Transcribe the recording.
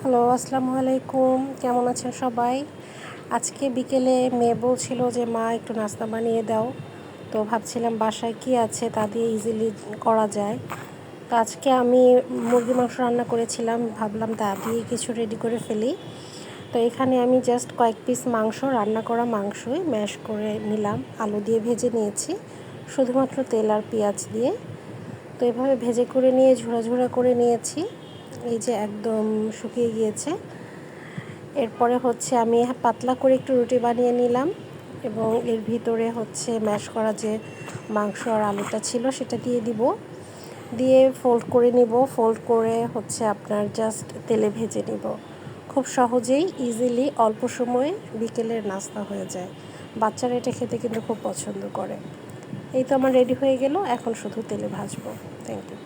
Hello, আসসালামু আলাইকুম। কেমন আছেন সবাই? আজকে বিকেলে মেয়ে বলছিল যে মা একটু নাস্তা বানিয়ে দাও। তো ভাবছিলাম বাসায় কি আছে তা দিয়ে ইজিলি করা যায়। তো আজকে আমি মুরগির মাংস রান্না করেছিলাম, ভাবলাম তা দিয়ে কিছু রেডি করে ফেলি। তো এখানে আমি জাস্ট কয়েক পিস মাংস, রান্না করা মাংসই ম্যাশ করে নিলাম, আলু দিয়ে ভেজে নিয়েছি শুধুমাত্র তেল আর পেঁয়াজ দিয়ে। তো এভাবে ভেজে করে নিয়ে ঝোড়া ঝোড়া করে নিয়েছি, এই যে একদম শুকিয়ে গিয়েছে। এরপরে হচ্ছে আমি পাতলা করে একটু রুটি বানিয়ে নিলাম এবং এর ভিতরে হচ্ছে ম্যাশ করা যে মাংস আর আলুটা ছিল সেটা দিয়ে দিব, দিয়ে ফোল্ড করে নিব। ফোল্ড করে হচ্ছে আপনার জাস্ট তেলে ভেজে নিব। খুব সহজেই ইজিলি অল্প সময়ে বিকেলের নাস্তা হয়ে যায়। বাচ্চারা এটা খেতে কিন্তু খুব পছন্দ করে। এই তো আমার রেডি হয়ে গেল, এখন শুধু তেলে ভাজবো। Thank you.